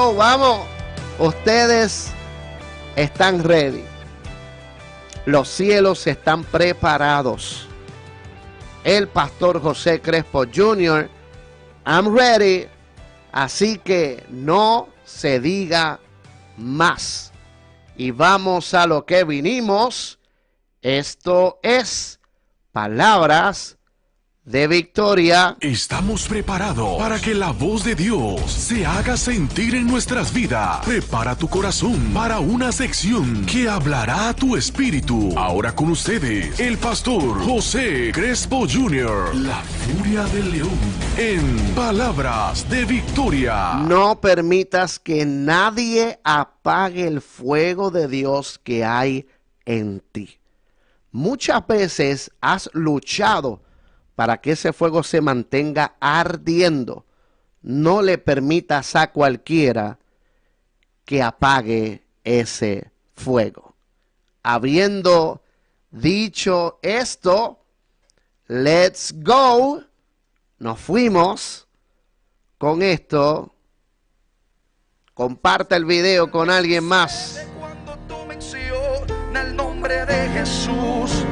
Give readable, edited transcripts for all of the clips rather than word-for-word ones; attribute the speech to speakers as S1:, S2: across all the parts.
S1: Vamos, ustedes están ready. Los cielos están preparados. El pastor José Crespo Jr. I'm ready. Así que no se diga más. Y vamos a lo que vinimos. Esto es Palabras de Victoria.
S2: Estamos preparados para que la voz de Dios se haga sentir en nuestras vidas. Prepara tu corazón para una sección que hablará a tu espíritu. Ahora con ustedes, el pastor José Crespo Jr., la furia del león, en Palabras de Victoria.
S1: No permitas que nadie apague el fuego de Dios que hay en ti. Muchas veces has luchado para que ese fuego se mantenga ardiendo. No le permitas a cualquiera que apague ese fuego. Habiendo dicho esto, let's go. Nos fuimos con esto. Comparte el video con alguien más.
S3: Cuando tú mencionas el nombre de Jesús.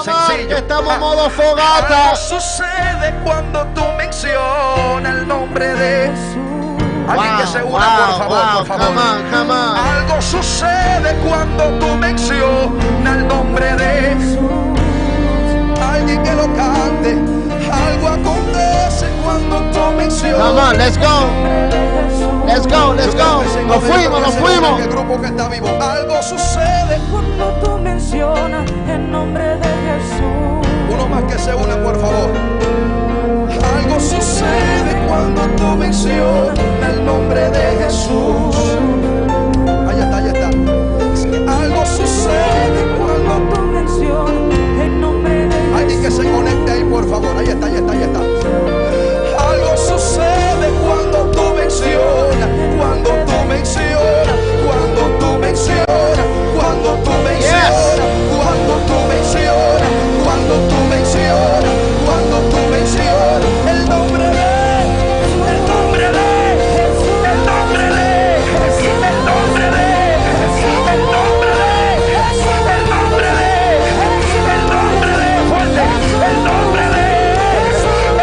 S1: Sencillo. Estamos en modo fogata.
S3: Algo sucede cuando tú mencionas el nombre de Jesús. Alguien que se una, por favor, por favor.
S1: Come on.
S3: Algo sucede cuando tú mencionas el nombre de Jesús. Alguien que lo cante. Algo acontece cuando tú mencionas.
S1: Come on, let's go. Let's go, let's go. Nos fuimos.
S3: El grupo que está vivo. Algo sucede
S4: cuando tú mencionas el nombre de Jesús.
S3: Uno más que se une, por favor. Algo sucede cuando tú mencionas el nombre de Jesús. Ahí está. Algo sucede cuando
S4: tú mencionas el nombre de Jesús.
S3: Alguien que se conecte ahí, por favor. Ahí está. Algo sucede cuando tú mencionas. Cuando tú mencionas. El nombre de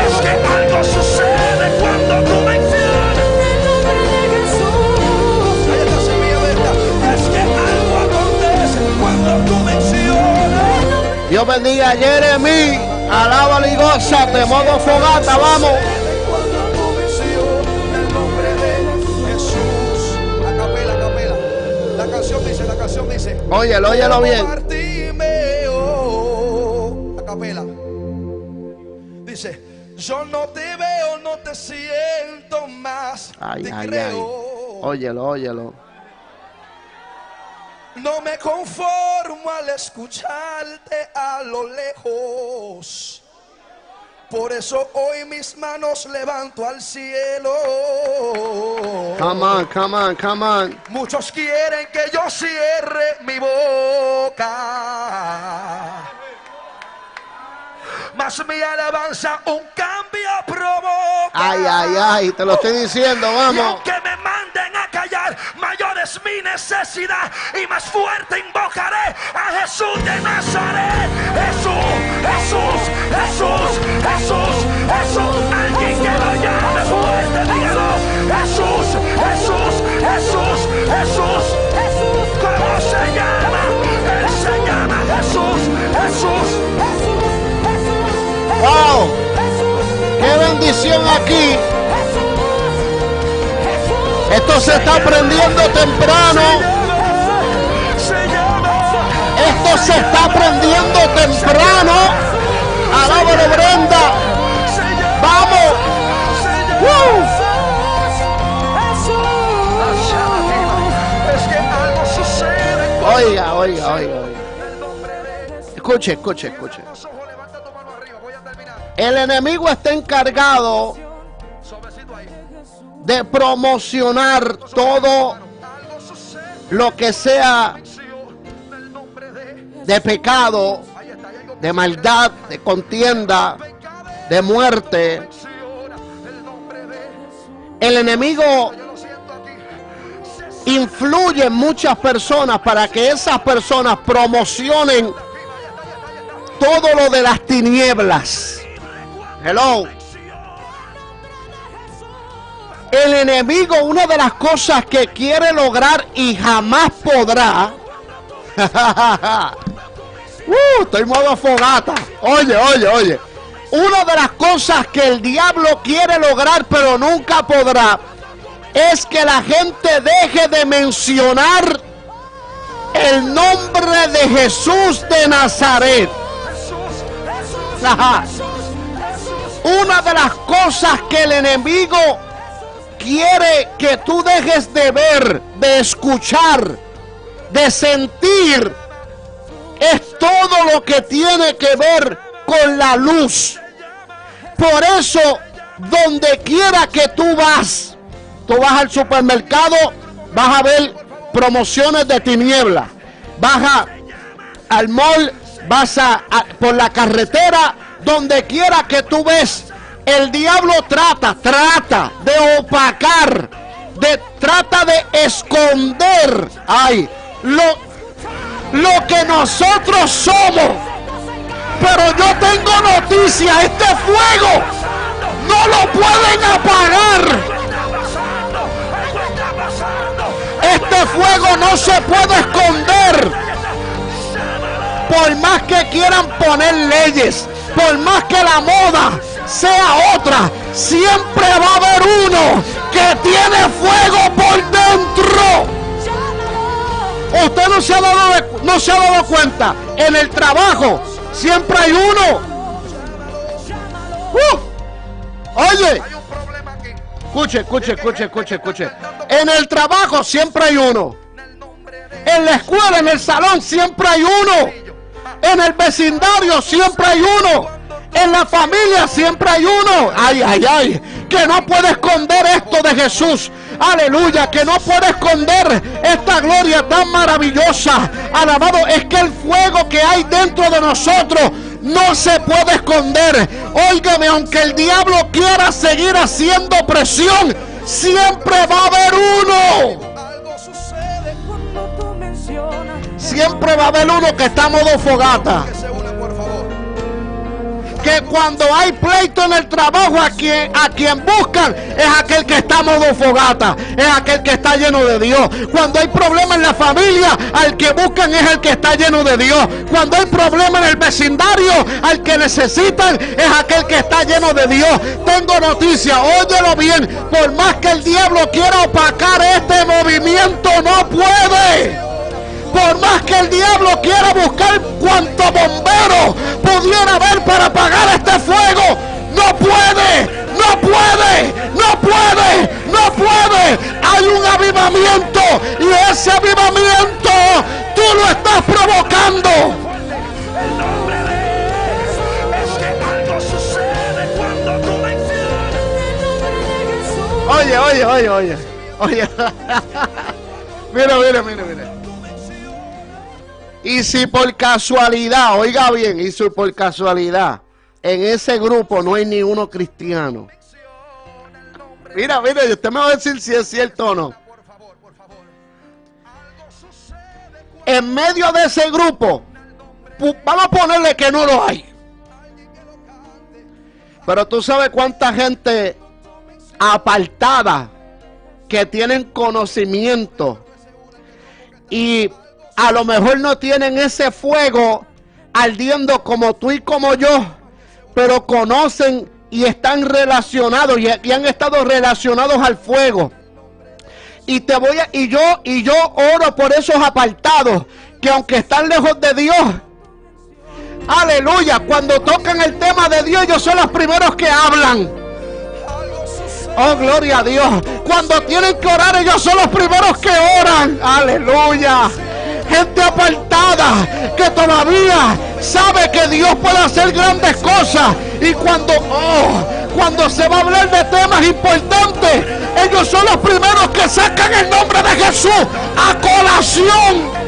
S3: es que algo sucede cuando tú mencionas el nombre de Jesús. Ahí está, semilla abierta. Es que algo acontece cuando tú mencionas.
S1: Dios bendiga a Jeremy. Alábalo y gózate. Modo fogata, vamos.
S3: Cuando tú mencionas el nombre de Jesús. A capela. La canción dice.
S1: Óyelo bien.
S3: Bartimeo. A capela. Dice, yo no te veo, no te siento más.
S1: Ay.
S3: Creo.
S1: Óyelo.
S3: No me conformo al escucharte a lo lejos. Por eso hoy mis manos levanto al cielo.
S1: Come on.
S3: Muchos quieren que yo cierre mi boca, mas mi alabanza un cambio provoca.
S1: Ay, te lo estoy diciendo,
S3: Y
S1: vamos.
S3: aunque me manden a callar, mayor es mi necesidad y más fuerte invocaré a Jesús de Nazaret. Jesús. Alguien que lo llame fuerte, dígalo. Jesús. ¿Cómo se llama? Él se llama Jesús.
S1: Wow. Qué bendición aquí. Esto se está aprendiendo temprano. Esto se está aprendiendo temprano. Alábalo, Brenda. Vamos.
S3: Es que algo sucede.
S1: Oiga. Escuche.
S3: Levanta tu mano arriba, voy a terminar.
S1: El enemigo está encargado
S3: Suavecito ahí.
S1: de promocionar todo lo que sea de pecado, de maldad, de contienda, de muerte. El enemigo influye en muchas personas para que esas personas promocionen todo lo de las tinieblas. Hello. El enemigo, una de las cosas que quiere lograr y jamás podrá. Estoy en modo fogata. Oye. Una de las cosas que el diablo quiere lograr pero nunca podrá es que la gente deje de mencionar el nombre de Jesús de Nazaret. Una de las cosas que el enemigo quiere que tú dejes de ver, de escuchar, de sentir, es todo lo que tiene que ver con la luz. Por eso, donde quiera que tú vas al supermercado, vas a ver promociones de tinieblas. Vas al mall, vas por la carretera, donde quiera que tú ves, el diablo trata de opacar, trata de esconder lo que nosotros somos. Pero yo tengo noticia, este fuego no lo pueden apagar. Este fuego no se puede esconder. Por más que quieran poner leyes, por más que la moda sea otra, siempre va a haber uno que tiene fuego por dentro. Usted no se ha dado cuenta. En el trabajo siempre hay uno. Oye, escuche. En el trabajo siempre hay uno. En la escuela, en el salón siempre hay uno. En el vecindario siempre hay uno. En la familia siempre hay uno. Ay, que no puede esconder esto de Jesús. Aleluya, que no puede esconder esta gloria tan maravillosa. Alabado, es que el fuego que hay dentro de nosotros no se puede esconder. Óigame, aunque el diablo quiera seguir haciendo presión, siempre va a haber uno. Siempre va a haber uno que está a modo fogata. Que cuando hay pleito en el trabajo, a quien buscan es aquel que está a modo fogata, es aquel que está lleno de Dios. Cuando hay problema en la familia, al que buscan es el que está lleno de Dios. Cuando hay problema en el vecindario, al que necesitan es aquel que está lleno de Dios. Tengo noticia, óyelo bien, por más que el diablo quiera opacar este movimiento, no puede. Por más que el diablo quiera buscar cuanto bombero pudiera haber para apagar este fuego, no puede. Hay un avivamiento y ese avivamiento tú lo estás provocando.
S3: El nombre de Jesús es que algo sucede cuando tú mencionas.
S1: Oye. Mira. Y si por casualidad, oiga bien, en ese grupo no hay ni uno cristiano. Mira, usted me va a decir si es cierto o no. En medio de ese grupo, vamos a ponerle que no lo hay. Pero tú sabes cuánta gente apartada que tienen conocimiento y a lo mejor no tienen ese fuego ardiendo como tú y como yo, pero conocen y están relacionados y han estado relacionados al fuego. Y yo oro por esos apartados que aunque están lejos de Dios, aleluya, cuando tocan el tema de Dios, ellos son los primeros que hablan. Oh, gloria a Dios. Cuando tienen que orar, ellos son los primeros que oran. Aleluya. Gente apartada que todavía sabe que Dios puede hacer grandes cosas. Y cuando se va a hablar de temas importantes, ellos son los primeros que sacan el nombre de Jesús a colación.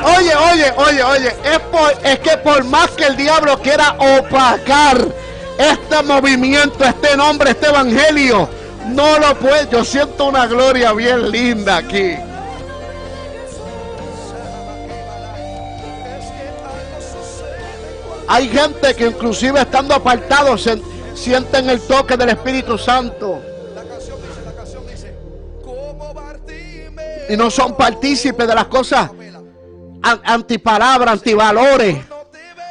S1: Oye, es que por más que el diablo quiera opacar este movimiento, este nombre, este evangelio, no lo puede. Yo siento una gloria bien linda aquí. Hay gente que inclusive estando apartados sienten el toque del Espíritu Santo.
S3: La canción dice, como Bartimeo.
S1: Y no son partícipes de las cosas antipalabras, antivalores.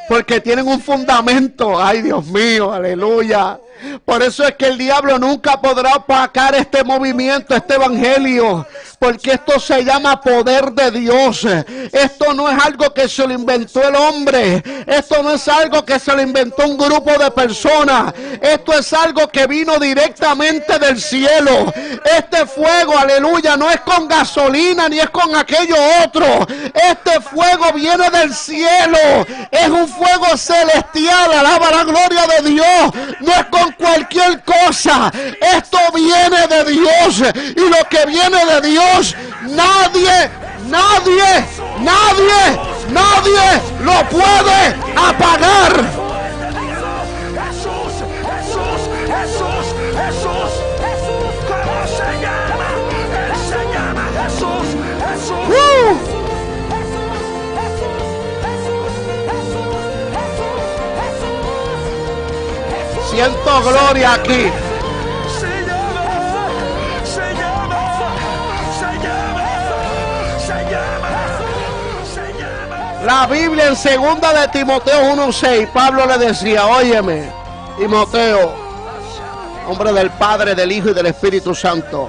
S1: Porque tienen un fundamento. Ay, Dios mío, aleluya. Por eso es que el diablo nunca podrá opacar este movimiento, este evangelio. Porque esto se llama poder de Dios. Esto no es algo que se lo inventó el hombre. Esto no es algo que se lo inventó un grupo de personas. Esto es algo que vino directamente del cielo. Este fuego, aleluya, no es con gasolina ni es con aquello otro. Este fuego viene del cielo. Es un fuego celestial. Alaba la gloria de Dios. No es con cualquier cosa. Esto viene de Dios. Y lo que viene de Dios, nadie lo puede apagar.
S3: Jesús. ¿Cómo se llama? Él se llama Jesús.
S1: Siento gloria aquí. La Biblia en 2 de Timoteo 1:6, Pablo le decía, óyeme, Timoteo, hombre del Padre, del Hijo y del Espíritu Santo,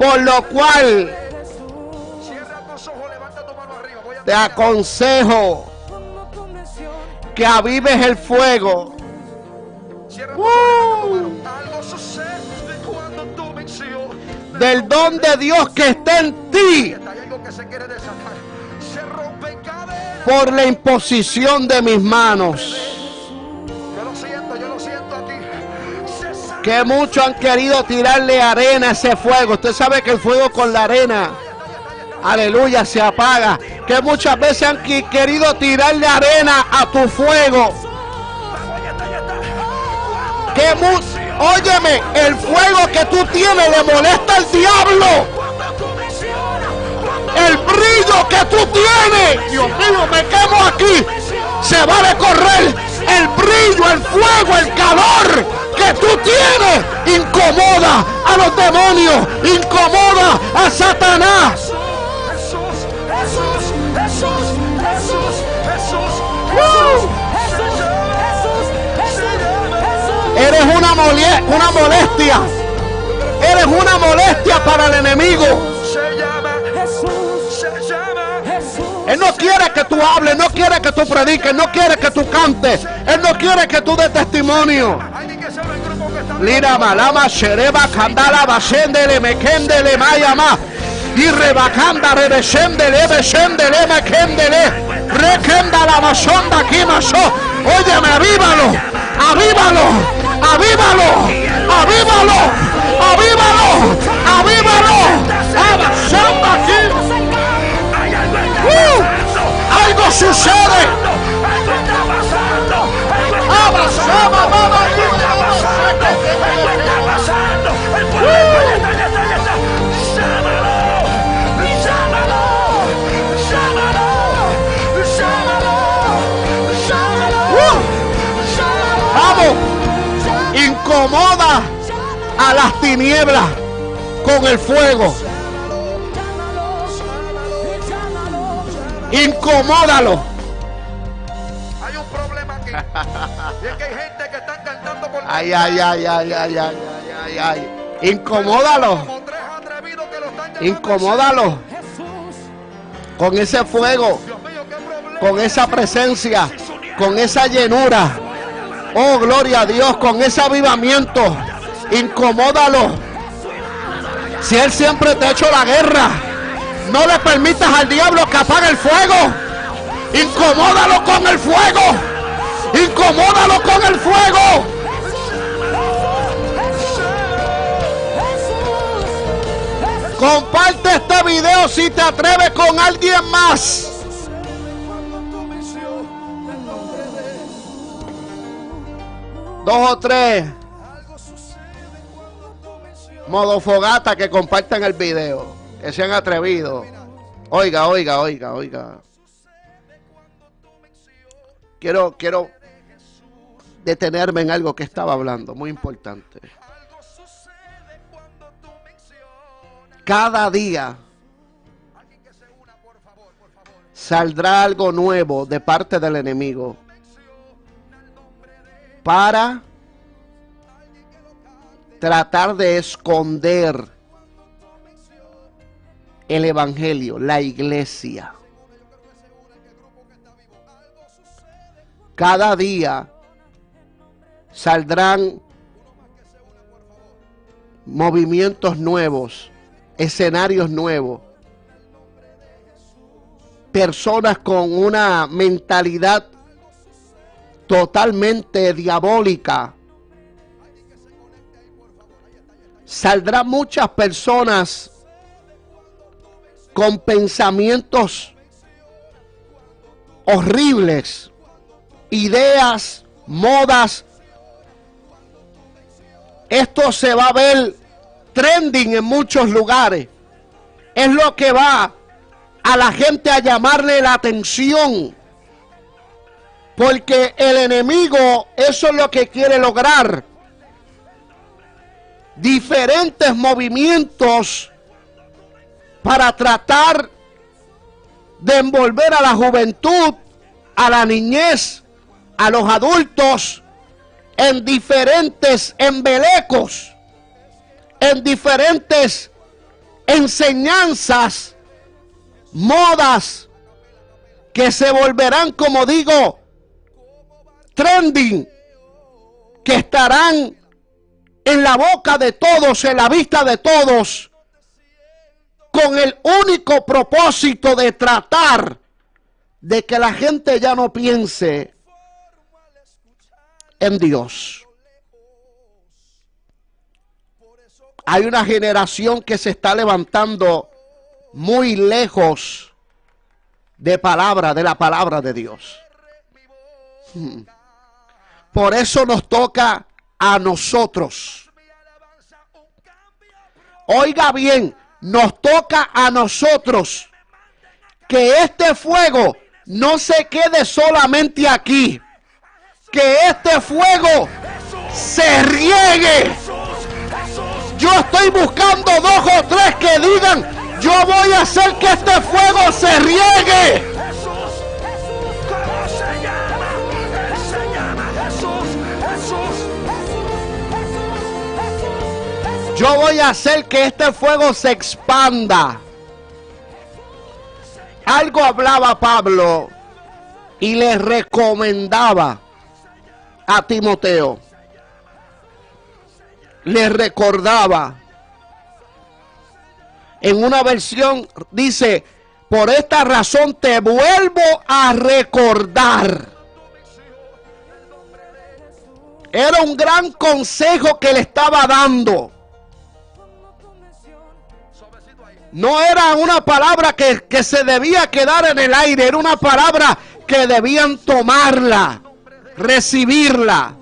S1: por lo cual te aconsejo que avives el fuego.
S3: Algo sucede cuando tu misión
S1: Del don de Dios que está en ti,
S3: hay algo que se quiere desatar. Se rompen cadenas.
S1: por la imposición de mis manos.
S3: Yo lo siento aquí. Se saca.
S1: Que muchos han querido tirarle arena a ese fuego. Usted sabe que el fuego con la arena, aleluya, se apaga. Que muchas veces han querido tirarle arena a tu fuego. Que óyeme, el fuego que tú tienes le molesta al diablo. El brillo que tú tienes, Dios mío, me quemo aquí. Se va a correr. El brillo, el fuego, el calor que tú tienes incomoda a los demonios, incomoda a Satanás. Eres una molestia. Eres una molestia para el enemigo.
S3: Se llama
S1: Él no quiere que tú hables, no quiere que tú prediques, no quiere que tú cantes. Él no quiere que tú des testimonio. Lira malama shereba kandala bashendele mekendele mayama. Y rebacanda rebeshendele beshendele mekendele. Rekendala masonda kimaso. Óyeme, avívalo, avívalo, avívalo, avívalo, avívalo, avívalo. Abasamba aquí. Algo sucede. Abasamba, mamá. Vamos, incomoda a las tinieblas con el fuego. Incomódalo.
S3: Hay un problema aquí. Y es que hay gente que están cantando por
S1: Ay. Incomódalo.
S3: como tres atrevidos que lo están llamando.
S1: Incomódalo. Con ese fuego,
S3: Dios mío, qué problema.
S1: con esa presencia, con esa llenura. Oh, gloria a Dios, con ese avivamiento. Incomódalo. Si Él siempre te ha hecho la guerra, no le permitas al diablo que apague el fuego. Incomódalo con el fuego. Incomódalo con el fuego. Comparte este video si te atreves con alguien más. 2 o 3. Modo fogata que compartan el video. Que sean atrevidos. Oiga. Quiero detenerme en algo que estaba hablando, muy importante. Cada día saldrá algo nuevo de parte del enemigo para tratar de esconder el evangelio, la iglesia. Cada día saldrán movimientos nuevos, escenarios nuevos, personas con una mentalidad totalmente diabólica. Saldrán muchas personas con pensamientos horribles, ideas, modas. Esto se va a ver trending en muchos lugares. Es lo que va a la gente a llamarle la atención. Porque el enemigo, eso es lo que quiere lograr. Diferentes movimientos para tratar de envolver a la juventud, a la niñez, a los adultos en diferentes embelecos, en diferentes enseñanzas, modas que se volverán, como digo, trending, que estarán en la boca de todos, en la vista de todos, con el único propósito de tratar de que la gente ya no piense en Dios. Hay una generación que se está levantando muy lejos de la palabra de Dios. Por eso nos toca a nosotros. Oiga bien, nos toca a nosotros que este fuego no se quede solamente aquí, que este fuego se riegue. Yo estoy buscando 2 o 3 que digan: yo voy a hacer que este fuego se riegue.
S3: ¿Cómo se llama? Él se llama Jesús.
S1: Yo voy a hacer que este fuego se expanda. Algo hablaba Pablo y le recomendaba a Timoteo. Le recordaba. En una versión dice: por esta razón te vuelvo a recordar. Era un gran consejo que le estaba dando. No era una palabra que se debía quedar en el aire. Era una palabra que debían tomarla, recibirla.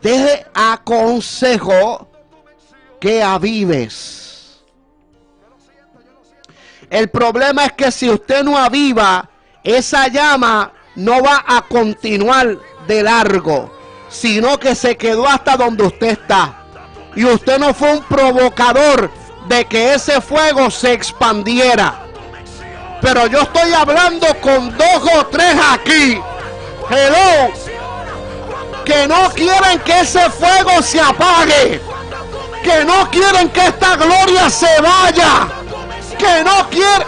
S1: Te aconsejo que avives. El problema es que si usted no aviva, esa llama no va a continuar de largo, sino que se quedó hasta donde usted está. Y usted no fue un provocador de que ese fuego se expandiera. Pero yo estoy hablando con 2 o 3 aquí, hello, que no quieren que ese fuego se apague, que no quieren que esta gloria se vaya, que no quieren,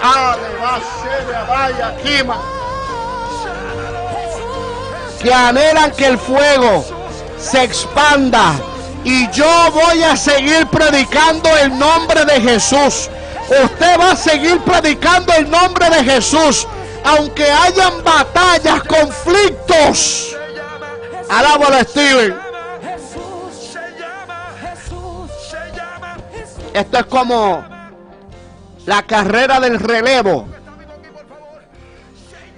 S1: que anhelan que el fuego se expanda. Y yo voy a seguir predicando el nombre de Jesús. Usted va a seguir predicando el nombre de Jesús, aunque hayan batallas, conflictos. Alábalo, Steven. Esto es como la carrera del relevo,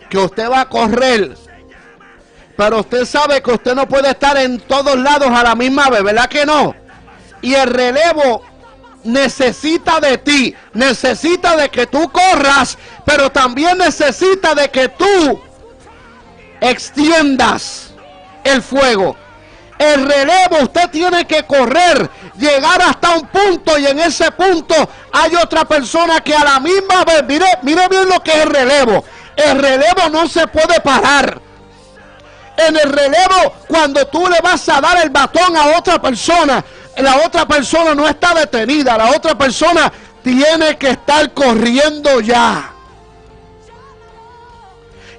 S1: que usted va a correr, Pero usted sabe que usted no puede estar en todos lados a la misma vez, ¿verdad que no? Y el relevo necesita de ti, necesita de que tú corras, pero también necesita de que tú extiendas el fuego. El relevo, usted tiene que correr, llegar hasta un punto, y en ese punto hay otra persona que a la misma vez, mire bien lo que es el relevo. El relevo no se puede parar. En el relevo, cuando tú le vas a dar el batón a otra persona, la otra persona no está detenida, la otra persona tiene que estar corriendo ya.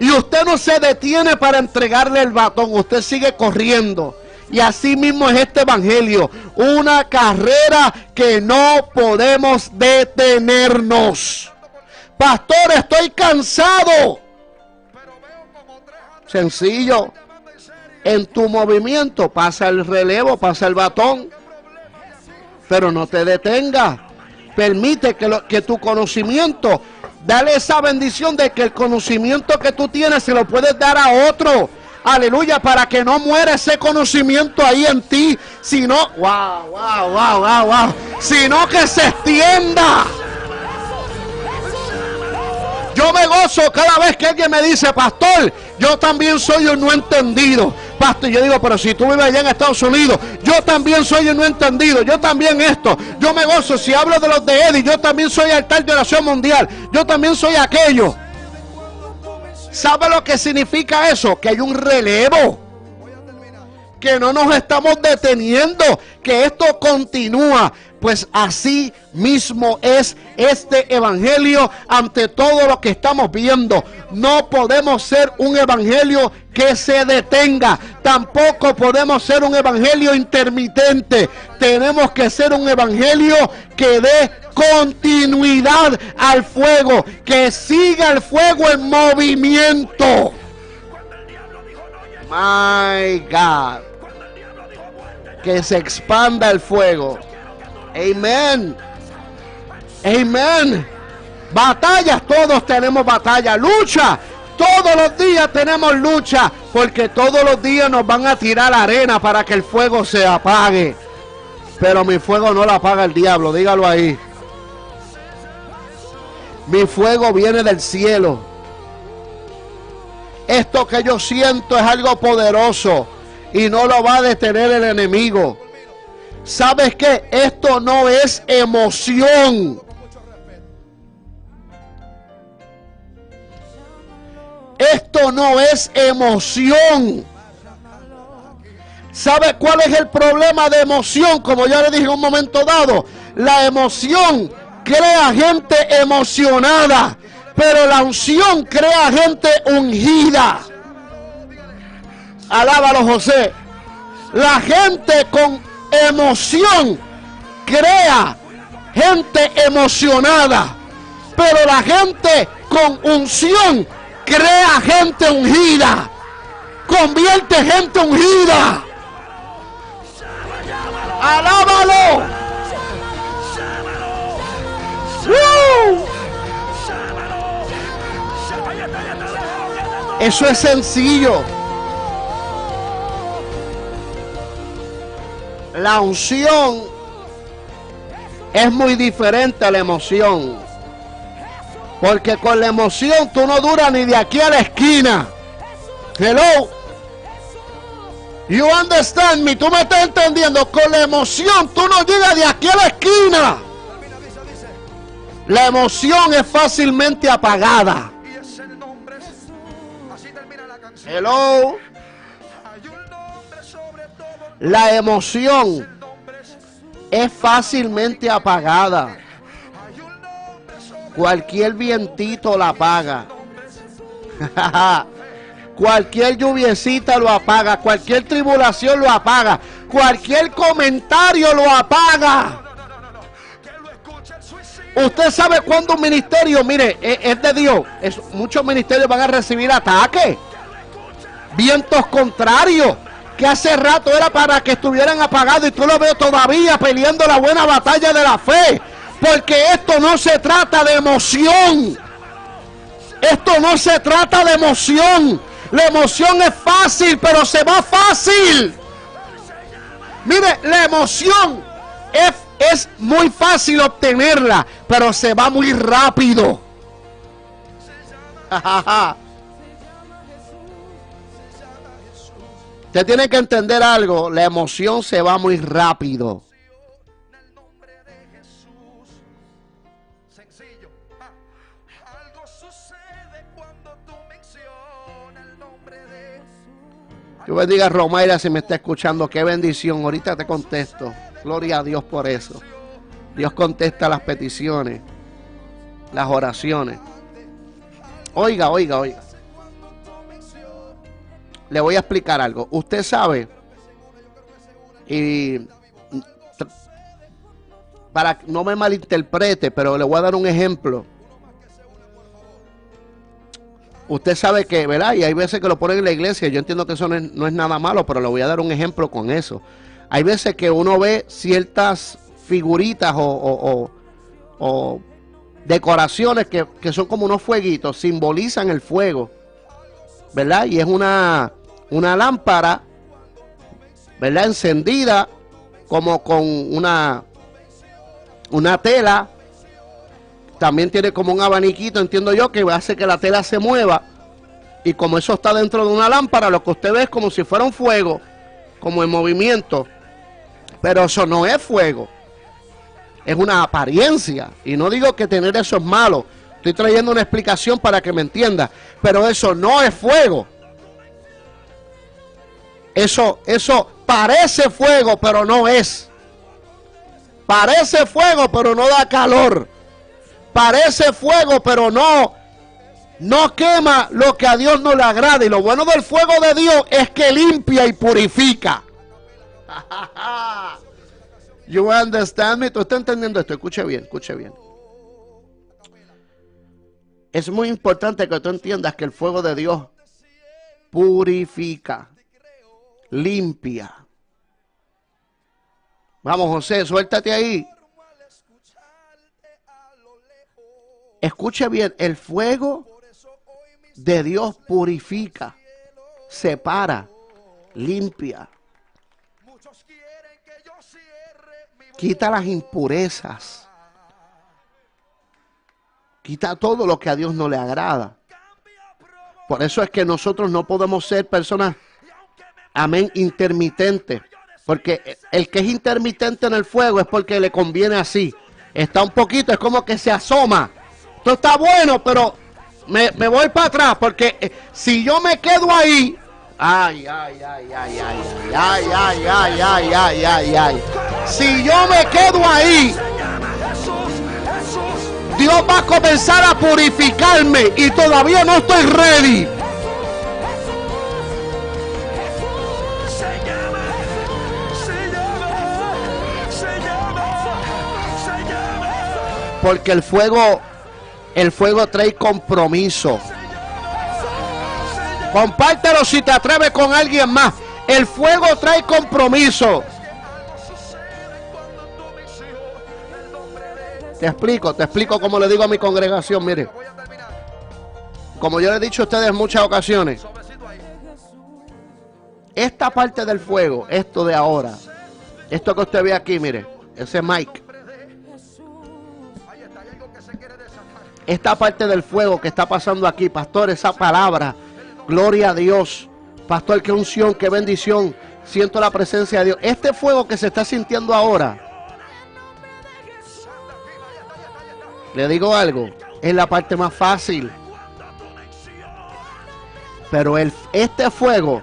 S1: Y usted no se detiene para entregarle el batón, usted sigue corriendo. Y así mismo es este evangelio, una carrera que no podemos detenernos. Pastor, estoy cansado. Sencillo. En tu movimiento pasa el relevo, pasa el batón. Pero no te detengas. Permite que tu conocimiento, dale esa bendición de que el conocimiento que tú tienes se lo puedes dar a otro. Aleluya, para que no muera ese conocimiento ahí en ti, sino, sino que se extienda. Yo me gozo cada vez que alguien me dice, pastor, yo también soy un no entendido. Pastor, yo digo, pero si tú vives allá en Estados Unidos, yo también soy un no entendido, yo también esto. Yo me gozo, si hablo de los de Eddie, yo también soy altar de oración mundial, yo también soy aquello. ¿Sabe lo que significa eso? Que hay un relevo, que no nos estamos deteniendo, que esto continúa. Pues así mismo es este evangelio ante todo lo que estamos viendo. No podemos ser un evangelio que se detenga, tampoco podemos ser un evangelio intermitente. Tenemos que ser un evangelio que dé continuidad al fuego, que siga el fuego en movimiento. My God, que se expanda el fuego. Amén. Amén. Batallas, todos tenemos batalla. Lucha, todos los días tenemos lucha, porque todos los días nos van a tirar arena para que el fuego se apague. Pero mi fuego no lo apaga el diablo, dígalo ahí. Mi fuego viene del cielo. Esto que yo siento es algo poderoso y no lo va a detener el enemigo. ¿Sabes qué? Esto no es emoción. Esto no es emoción. ¿Sabe cuál es el problema de emoción? Como ya le dije en un momento dado, la emoción crea gente emocionada, pero la unción crea gente ungida. Alábalo, José. La gente con emoción crea gente emocionada, pero la gente con unción crea gente ungida, convierte gente ungida. Alábalo. Eso es sencillo. La unción es muy diferente a la emoción, porque con la emoción tú no duras ni de aquí a la esquina. Hello, you understand me? Tú me estás entendiendo. Con la emoción tú no llegas de aquí a la esquina. La emoción es fácilmente apagada. Hello. La emoción es fácilmente apagada. Cualquier vientito la apaga. Cualquier lluviecita lo apaga. Cualquier tribulación lo apaga. Cualquier comentario lo apaga. Usted sabe cuándo un ministerio, mire, es de Dios. Muchos ministerios van a recibir ataques, vientos contrarios, que hace rato era para que estuvieran apagados, y tú lo ves todavía peleando la buena batalla de la fe, porque esto no se trata de emoción. Esto no se trata de emoción. La emoción es fácil, pero se va fácil. Mire, la emoción es muy fácil obtenerla, pero se va muy rápido. Usted tiene que entender algo, la emoción se va muy rápido. Dios bendiga a Romaira si me está escuchando. Qué bendición. Ahorita te contesto. Gloria a Dios por eso. Dios contesta las peticiones, las oraciones. Oiga. Le voy a explicar algo. Usted sabe, y para que no me malinterprete, pero le voy a dar un ejemplo. Usted sabe que, ¿verdad? Y hay veces que lo ponen en la iglesia. Yo entiendo que eso no es nada malo, pero le voy a dar un ejemplo con eso. Hay veces que uno ve ciertas figuritas o decoraciones que son como unos fueguitos, simbolizan el fuego, ¿verdad? Y es una lámpara, ¿verdad? Encendida como con una tela. También tiene como un abaniquito, entiendo yo, que hace que la tela se mueva. Y como eso está dentro de una lámpara, lo que usted ve es como si fuera un fuego, como en movimiento. Pero eso no es fuego. Es una apariencia. Y no digo que tener eso es malo. Estoy trayendo una explicación para que me entienda. Pero eso no es fuego. Eso parece fuego, pero no es. Parece fuego, pero no da calor. Parece fuego, pero no quema lo que a Dios no le agrada. Y lo bueno del fuego de Dios es que limpia y purifica. You understand me? ¿Tú estás entendiendo esto? Escuche bien, escuche bien. Es muy importante que tú entiendas que el fuego de Dios purifica, limpia. Vamos, José, suéltate ahí. Escuche bien, el fuego de Dios purifica, separa, limpia, quita las impurezas, quita todo lo que a Dios no le agrada. Por eso es que nosotros no podemos ser personas, amén, intermitentes, porque el que es intermitente en el fuego es porque le conviene así. Está un poquito, es como que se asoma. Esto está bueno, pero me voy para atrás, porque si yo me quedo ahí, si yo me quedo ahí, Dios va a comenzar a purificarme y todavía no estoy ready. Porque el fuego trae compromiso. Compártelo si te atreves con alguien más. El fuego trae compromiso. Te explico como le digo a mi congregación. Mire, como yo le he dicho a ustedes en muchas ocasiones, esta parte del fuego, esto de ahora, esto que usted ve aquí, mire, ese mic, esta parte del fuego que está pasando aquí, pastor, esa palabra, gloria a Dios, pastor, qué unción, qué bendición, siento la presencia de Dios. Este fuego que se está sintiendo ahora, le digo algo, es la parte más fácil. Pero este fuego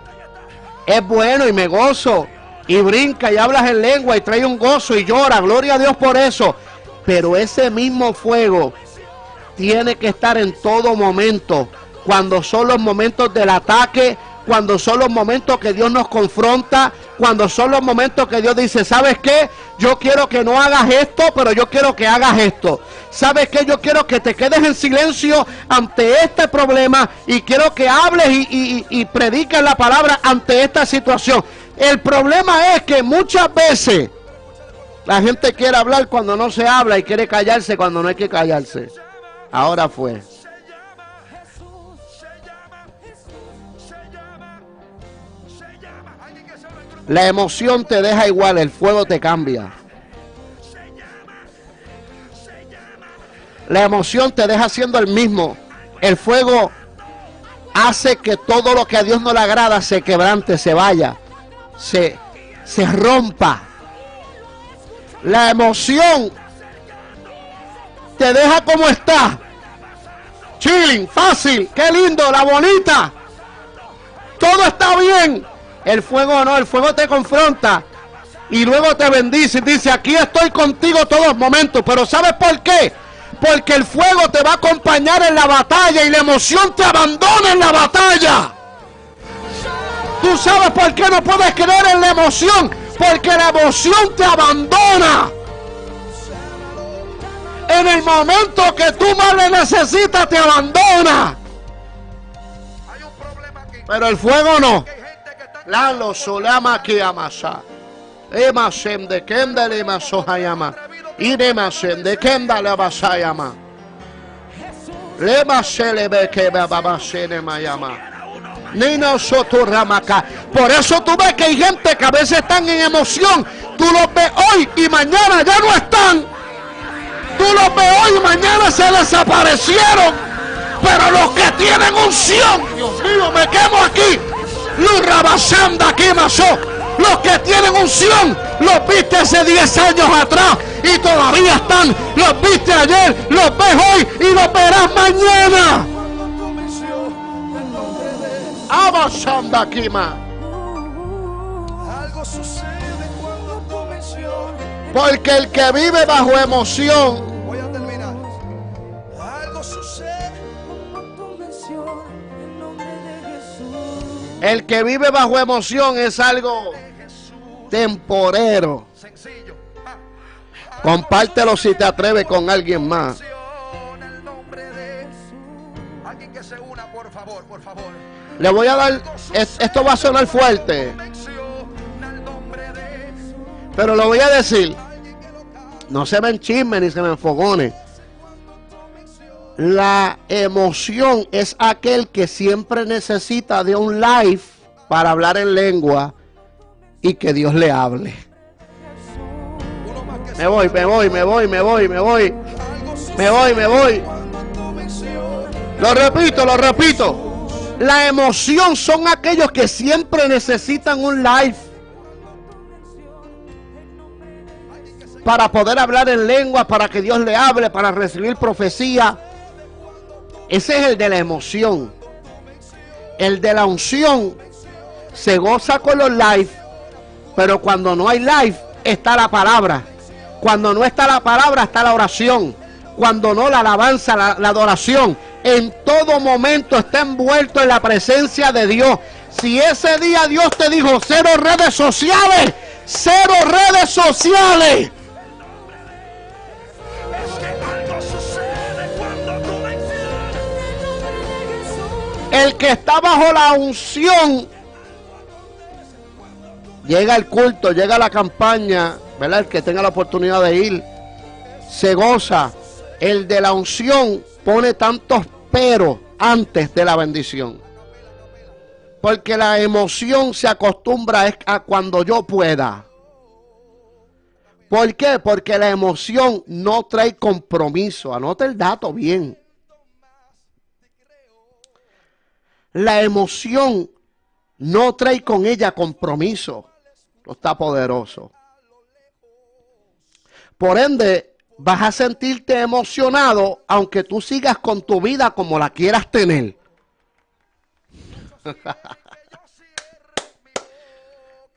S1: es bueno y me gozo y brinca y hablas en lengua y trae un gozo y llora, gloria a Dios por eso. Pero ese mismo fuego tiene que estar en todo momento, cuando son los momentos del ataque, cuando son los momentos que Dios nos confronta, cuando son los momentos que Dios dice, ¿sabes qué? Yo quiero que no hagas esto, pero yo quiero que hagas esto. ¿Sabes qué? Yo quiero que te quedes en silencio ante este problema y quiero que hables y prediques la palabra ante esta situación. El problema es que muchas veces la gente quiere hablar cuando no se habla y quiere callarse cuando no hay que callarse. Ahora fue. La emoción te deja igual, el fuego te cambia. La emoción te deja siendo el mismo. El fuego hace que todo lo que a Dios no le agrada se quebrante, se vaya, se rompa. La emoción te deja como está. Chilling, fácil, qué lindo, la bonita. Todo está bien. El fuego no, el fuego te confronta y luego te bendice y dice, aquí estoy contigo todos los momentos. Pero ¿sabes por qué? Porque el fuego te va a acompañar en la batalla y la emoción te abandona en la batalla. ¿Tú sabes por qué no puedes creer en la emoción? Porque la emoción te abandona. En el momento que tú más le necesitas, te abandona. Pero el fuego no. La lo solama que amasa. Emasem de kenda le masohayama. Y de masem de kenda le basayama. Le masele be que babasene mayama. Ni nosotros ramaca. Por eso tú ves que hay gente que a veces están en emoción. Tú los ves hoy y mañana ya no están. Tú los ves hoy y mañana se desaparecieron. Pero los que tienen unción, Dios mío, me quemo aquí. Los rabasanda aquí masó. Los que tienen unción, los viste hace 10 años atrás y todavía están. Los viste ayer, los ves hoy y los verás mañana. Abasanda aquí más.
S3: Algo sucede cuando tú mencionas.
S1: Porque el que vive bajo emoción,
S3: Voy a terminar. Algo sucede.
S1: el que vive bajo emoción es algo temporero.
S3: Sencillo.
S1: Compártelo si te atreves con alguien más.
S3: El nombre de alguien que se una, por favor, por favor.
S1: Le voy a dar, esto va a sonar fuerte,
S3: Menciona el nombre de
S1: pero lo voy a decir. No se me enchisme ni se me enfogone. La emoción es aquel que siempre necesita de un live para hablar en lengua y que Dios le hable.
S3: uno más que
S1: Me voy. Lo repito. La emoción son aquellos que siempre necesitan un live para poder hablar en lengua, para que Dios le hable, para recibir profecía. Ese es el de la emoción. El de la unción se goza con los live, pero cuando no hay live está la palabra. Cuando no está la palabra está la oración. Cuando no, la alabanza, la adoración. En todo momento está envuelto en la presencia de Dios. Si ese día Dios te dijo cero redes sociales, cero redes sociales.
S3: algo sucede cuando tú mencionas.
S1: El que está bajo la unción, llega el culto, llega la campaña, ¿verdad? El que tenga la oportunidad de ir, se goza. El de la unción pone tantos peros antes de la bendición. Porque la emoción se acostumbra a cuando yo pueda. ¿Por qué? Porque la emoción no trae compromiso. Anota el dato bien. La emoción no trae con ella compromiso. Esto está poderoso. Por ende, vas a sentirte emocionado aunque tú sigas con tu vida como la quieras tener.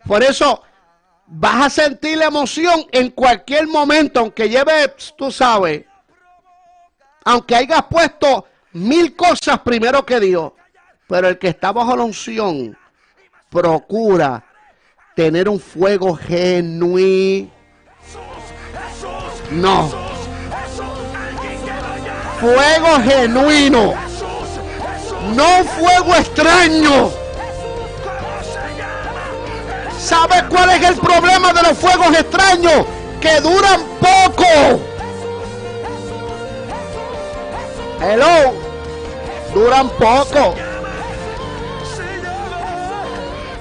S1: Por eso vas a sentir la emoción en cualquier momento, aunque lleves, tú sabes, aunque hayas puesto 1000 cosas primero que Dios. Pero el que está bajo la unción procura tener un fuego genuino. No. Fuego genuino. No fuego extraño. ¿Sabes cuál es el problema de los fuegos extraños? Que duran poco. Hello. Duran poco.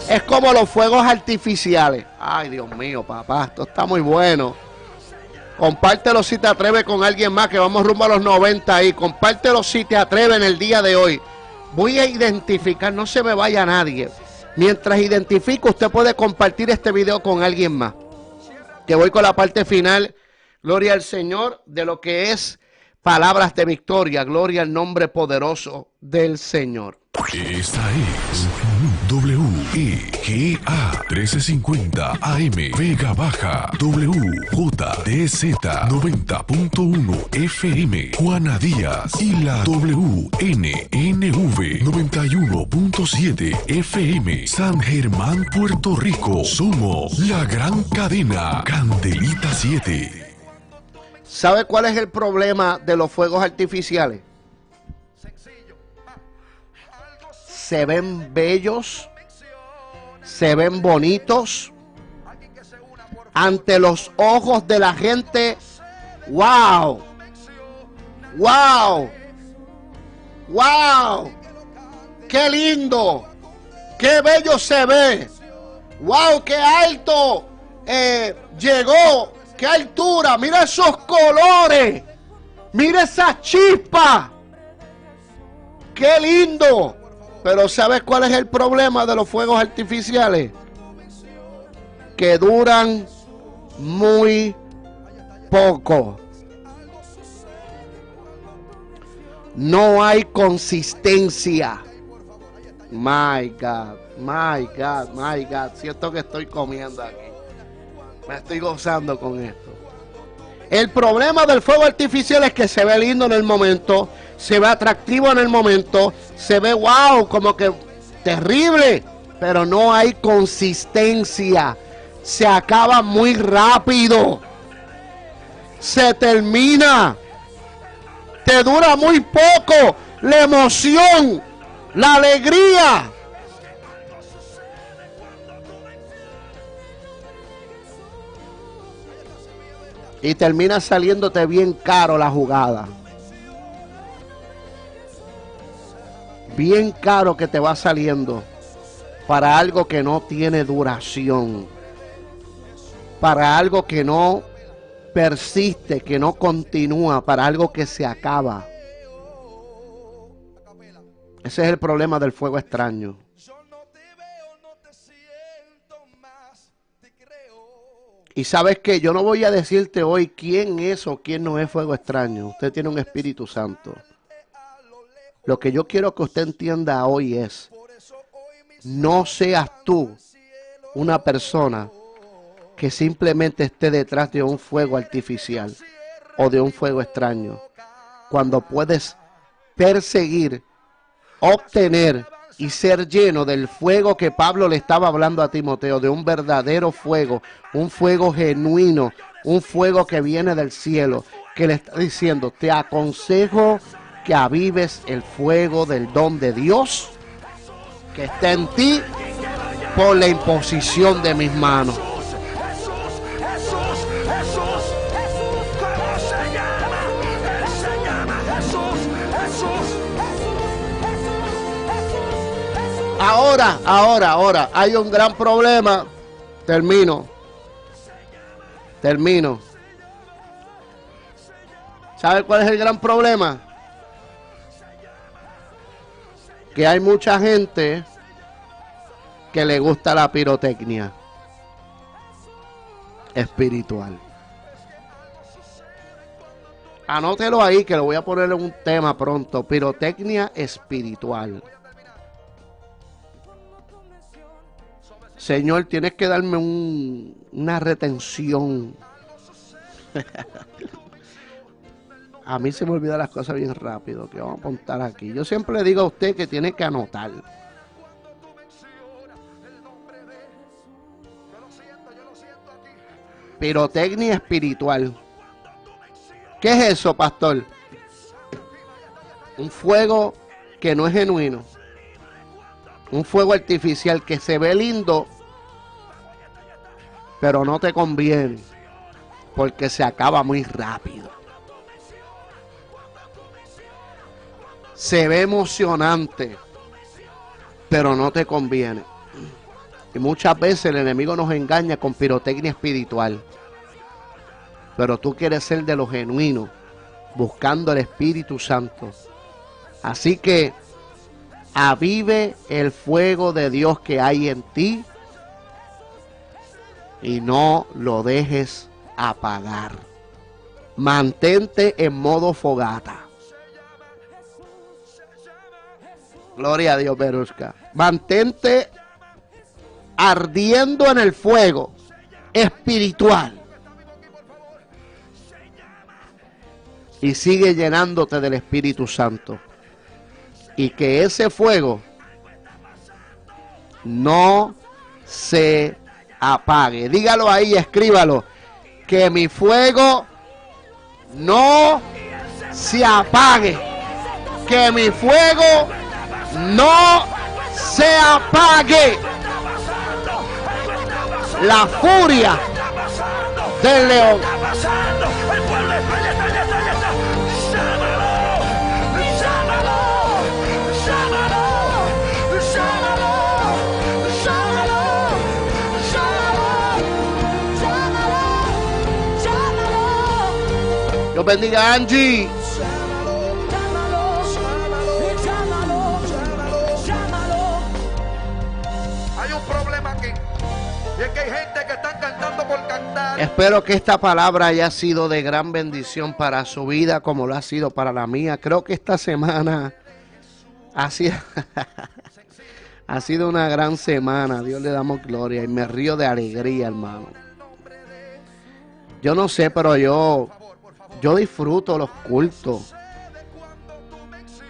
S1: Es como los fuegos artificiales. Ay, Dios mío, papá, esto está muy bueno. Compártelo si te atreves con alguien más, que vamos rumbo a los 90 ahí. Compártelo si te atreves en el día de hoy. Voy a identificar, no se me vaya nadie. Mientras identifico, usted puede compartir este video con alguien más. Que voy con la parte final. Gloria al Señor de lo que es palabras de victoria. Gloria al nombre poderoso del Señor.
S2: Esta es WEGA 1350 AM Vega Baja, WJDZ 90.1 FM Juana Díaz y la WNNV 91.7 FM San Germán, Puerto Rico. Somos la gran cadena Candelita 7.
S1: ¿Sabe cuál es el problema de los fuegos artificiales? Se ven bellos, se ven bonitos ante los ojos de la gente. ¡Wow! ¡Wow! ¡Wow! ¡Qué lindo! ¡Qué bello se ve! ¡Wow! ¡Qué alto llegó! ¡Qué altura! ¡Mira esos colores! ¡Mira esa chispa! ¡Qué lindo! Pero ¿sabes cuál es el problema de los fuegos artificiales? Que duran muy poco. No hay consistencia. My God, my God, my God. Siento que estoy comiendo aquí. Me estoy gozando con esto. El problema del fuego artificial es que se ve lindo en el momento, se ve atractivo en el momento, se ve wow, como que terrible, pero no hay consistencia. Se acaba muy rápido. Se termina. Te dura muy poco la emoción, la alegría. Y termina saliéndote bien caro la jugada. Bien caro que te va saliendo para algo que no tiene duración. Para algo que no persiste, que no continúa, para algo que se acaba. Ese es el problema del fuego extraño. Y sabes que yo no voy a decirte hoy quién es o quién no es fuego extraño. Usted tiene un Espíritu Santo. Lo que yo quiero que usted entienda hoy es: no seas tú una persona que simplemente esté detrás de un fuego artificial o de un fuego extraño, cuando puedes perseguir, obtener y ser lleno del fuego que Pablo le estaba hablando a Timoteo, de un verdadero fuego, un fuego genuino, un fuego que viene del cielo, que le está diciendo: te aconsejo que avives el fuego del don de Dios que está en ti por la imposición de mis manos. Ahora, hay un gran problema. Termino. ¿Sabe cuál es el gran problema? Que hay mucha gente que le gusta la pirotecnia espiritual. Anótelo ahí, que lo voy a poner en un tema pronto. Pirotecnia espiritual. Señor, tienes que darme una retención. A mí se me olvidan las cosas bien rápido, que vamos a apuntar aquí. Yo siempre le digo a usted que tiene que anotar. Pirotecnia espiritual. ¿Qué es eso, pastor? Un fuego que no es genuino. Un fuego artificial que se ve lindo, pero no te conviene, porque se acaba muy rápido. Se ve emocionante, pero no te conviene. Y muchas veces el enemigo nos engaña con pirotecnia espiritual. Pero tú quieres ser de los genuinos, buscando el Espíritu Santo. Así que avive el fuego de Dios que hay en ti y no lo dejes apagar. Mantente en modo fogata. Gloria a Dios, Berusca. Mantente ardiendo en el fuego espiritual. Y sigue llenándote del Espíritu Santo. Y que ese fuego no se apague. Dígalo ahí, escríbalo. Que mi fuego no se apague. Que mi fuego no se apague. La furia del león. Dios bendiga a Angie.
S3: Hay un problema aquí. Y es que hay gente que está cantando por cantar.
S1: Espero que esta palabra haya sido de gran bendición para su vida como lo ha sido para la mía. Creo que esta semana ha sido, ha sido una gran semana. A Dios le damos gloria y me río de alegría, hermano. Yo no sé, pero yo disfruto los cultos.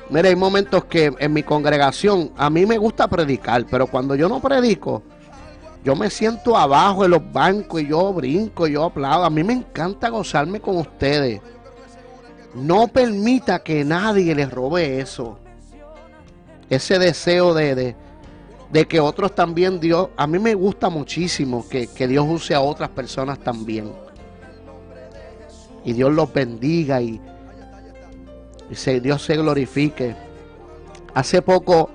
S1: Mira, hay momentos que en mi congregación a mí me gusta predicar, pero cuando yo no predico, yo me siento abajo en los bancos y yo brinco, y yo aplaudo. A mí me encanta gozarme con ustedes. No permita que nadie les robe eso. Ese deseo de que otros también, Dios, a mí me gusta muchísimo que Dios use a otras personas también. Y Dios los bendiga y Dios se glorifique. Hace poco,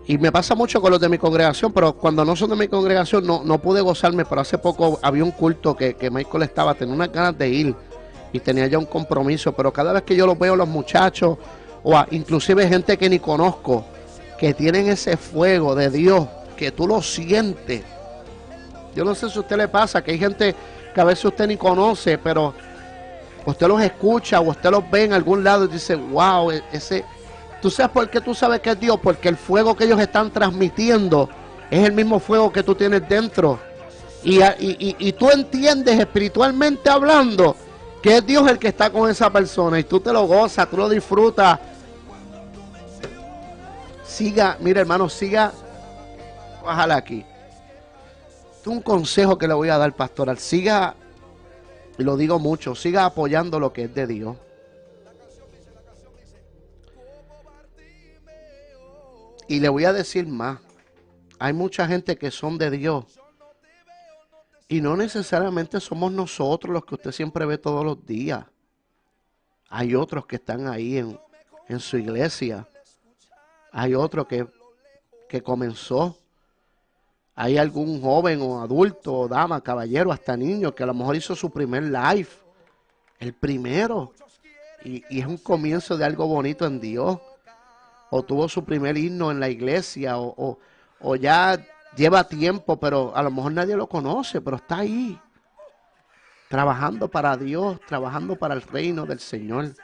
S1: y me pasa mucho con los de mi congregación, pero cuando no son de mi congregación no pude gozarme, pero hace poco había un culto que Michael tenía unas ganas de ir y tenía ya un compromiso, pero cada vez que yo los veo, los muchachos, inclusive gente que ni conozco, que tienen ese fuego de Dios, que tú lo sientes. Yo no sé si a usted le pasa, que hay gente que a veces usted ni conoce, pero usted los escucha o usted los ve en algún lado y dice, wow, ese... ¿Tú sabes por qué tú sabes que es Dios? Porque el fuego que ellos están transmitiendo es el mismo fuego que tú tienes dentro. Y tú entiendes espiritualmente hablando que es Dios el que está con esa persona y tú te lo gozas, tú lo disfrutas. Siga, mira hermano, siga. Bájala aquí. Esto es un consejo que le voy a dar, pastoral. Siga, y lo digo mucho, siga apoyando lo que es de Dios. Y le voy a decir más. Hay mucha gente que son de Dios. Y no necesariamente somos nosotros los que usted siempre ve todos los días. Hay otros que están ahí en su iglesia. Hay otro que comenzó. Hay algún joven o adulto, o dama, caballero, hasta niño, que a lo mejor hizo su primer live. El primero. Y es un comienzo de algo bonito en Dios. O tuvo su primer himno en la iglesia. O ya lleva tiempo, pero a lo mejor nadie lo conoce, pero está ahí. Trabajando para Dios, trabajando para el reino del Señor.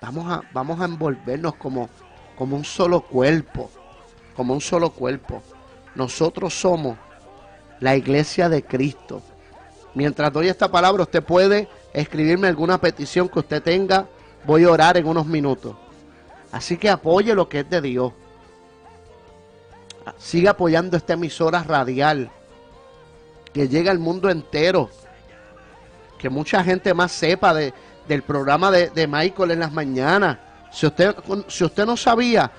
S1: Vamos a envolvernos como un solo cuerpo. Como un solo cuerpo. Nosotros somos la iglesia de Cristo. Mientras doy esta palabra, usted puede escribirme alguna petición que usted tenga. Voy a orar en unos minutos. Así que apoye lo que es de Dios. Siga apoyando esta emisora radial. Que llegue al mundo entero. Que mucha gente más sepa del programa de Michael en las mañanas. Si usted no sabía,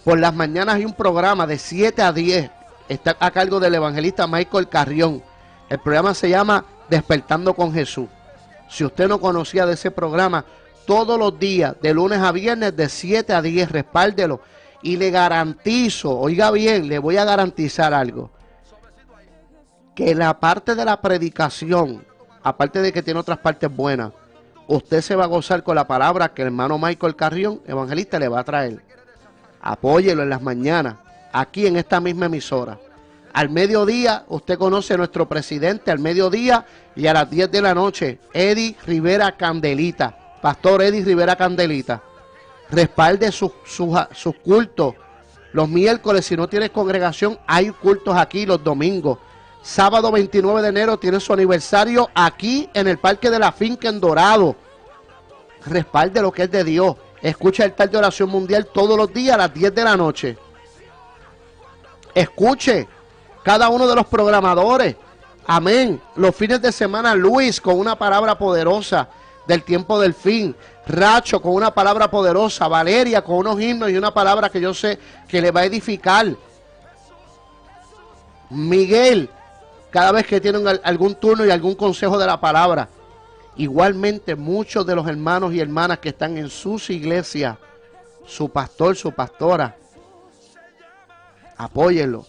S1: por las mañanas hay un programa de 7 a 10. Está a cargo del evangelista Michael Carrión. El programa se llama Despertando con Jesús. Si usted no conocía de ese programa, todos los días, de lunes a viernes, de 7 a 10, respáldelo. Y le garantizo, oiga bien, le voy a garantizar algo. Que la parte de la predicación, aparte de que tiene otras partes buenas, usted se va a gozar con la palabra que el hermano Michael Carrión, evangelista, le va a traer. Apóyelo en las mañanas, aquí en esta misma emisora. Al mediodía, usted conoce a nuestro presidente, al mediodía y a las 10 de la noche, Eddie Rivera Candelita, Pastor Eddie Rivera Candelita. Respalde sus cultos. Los miércoles, si no tienes congregación, hay cultos aquí los domingos. Sábado 29 de enero tiene su aniversario aquí en el Parque de la Finca en Dorado. Respalde lo que es de Dios. Escucha el altar de oración mundial todos los días a las 10 de la noche. Escuche cada uno de los programadores. Amén. Los fines de semana, Luis con una palabra poderosa del tiempo del fin. Racho con una palabra poderosa. Valeria con unos himnos y una palabra que yo sé que le va a edificar. Miguel, cada vez que tienen algún turno y algún consejo de la palabra. Igualmente muchos de los hermanos y hermanas que están en sus iglesias, su pastor, su pastora, apóyenlo.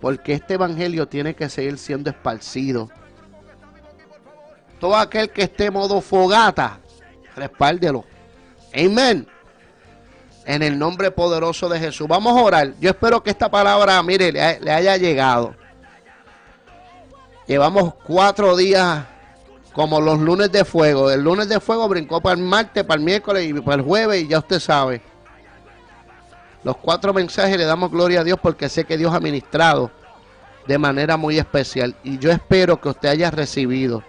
S1: Porque este evangelio tiene que seguir siendo esparcido. Todo aquel que esté en modo fogata, respáldelo. Amén. En el nombre poderoso de Jesús. Vamos a orar. Yo espero que esta palabra, mire, le haya llegado. Llevamos 4 días como los lunes de fuego. El lunes de fuego brincó para el martes, para el miércoles y para el jueves y ya usted sabe. Los 4 mensajes le damos gloria a Dios porque sé que Dios ha ministrado de manera muy especial. Y yo espero que usted haya recibido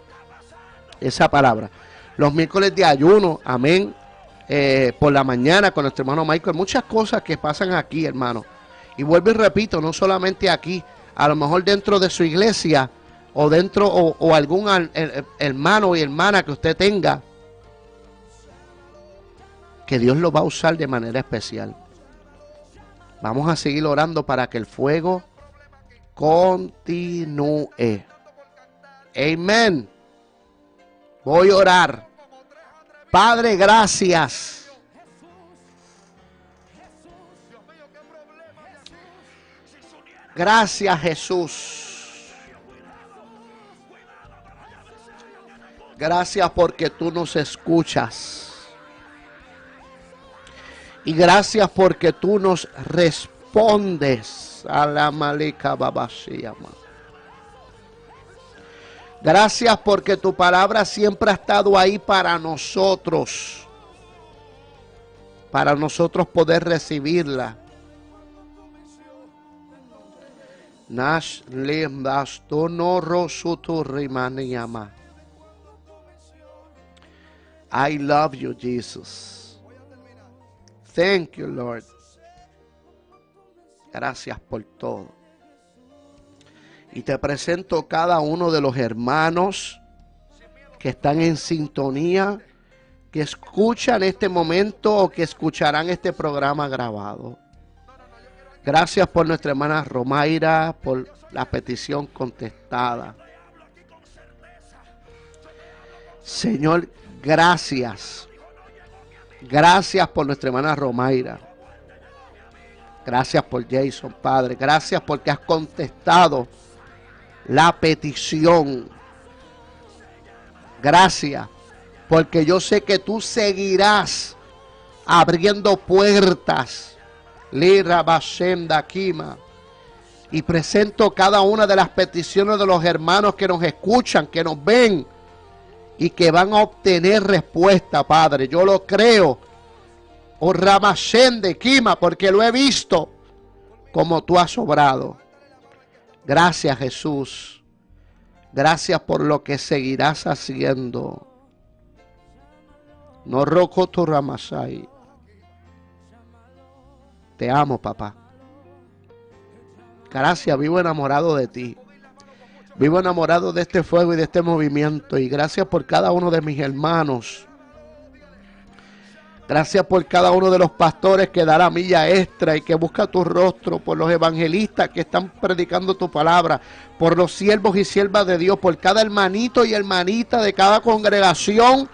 S1: esa palabra. Los miércoles de ayuno, amén. Por la mañana con nuestro hermano Michael. Muchas cosas que pasan aquí, hermano. Y vuelvo y repito, no solamente aquí. A lo mejor dentro de su iglesia o dentro o algún hermano y hermana que usted tenga, que Dios lo va a usar de manera especial. Vamos a seguir orando para que el fuego continúe. Amén. Voy a orar. Padre, gracias. Gracias, Jesús. Gracias porque tú nos escuchas. Y gracias porque tú nos respondes. A la malika babashiyama. Gracias porque tu palabra siempre ha estado ahí para nosotros poder recibirla. I love you, Jesus. Thank you, Lord. Gracias por todo. Y te presento cada uno de los hermanos que están en sintonía, que escuchan este momento o que escucharán este programa grabado. Gracias por nuestra hermana Romaira, por la petición contestada. Señor, gracias. Gracias por nuestra hermana Romaira. Gracias por Jason, Padre. Gracias porque has contestado la petición. Gracias porque yo sé que tú seguirás abriendo puertas. Lira Bashenda Kima. Y presento cada una de las peticiones de los hermanos que nos escuchan, que nos ven y que van a obtener respuesta, Padre. Yo lo creo. Oh Ramashende Kima, porque lo he visto como tú has obrado. Gracias, Jesús. Gracias por lo que seguirás haciendo. No roco tu ramasai. Te amo, papá. Gracias, vivo enamorado de ti. Vivo enamorado de este fuego y de este movimiento. Y gracias por cada uno de mis hermanos. Gracias por cada uno de los pastores que da la milla extra y que busca tu rostro, por los evangelistas que están predicando tu palabra, por los siervos y siervas de Dios, por cada hermanito y hermanita de cada congregación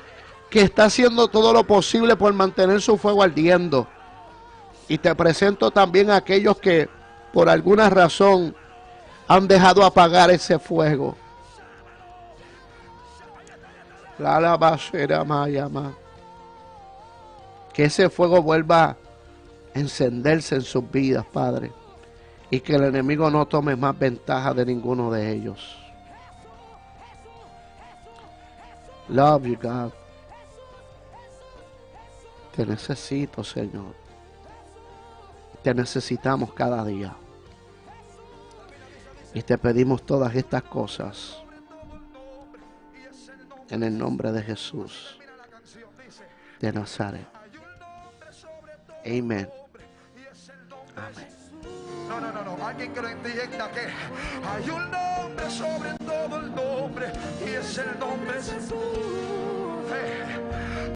S1: que está haciendo todo lo posible por mantener su fuego ardiendo. Y te presento también a aquellos que por alguna razón han dejado apagar ese fuego. La alabacera mayama. Que ese fuego vuelva a encenderse en sus vidas, Padre. Y que el enemigo no tome más ventaja de ninguno de ellos. Love you, God. Te necesito, Señor. Te necesitamos cada día. Y te pedimos todas estas cosas en el nombre de Jesús de Nazaret. Amén. Amén.
S3: No. Alguien que lo entienda que hay un nombre sobre todo el nombre y es el nombre de Jesús.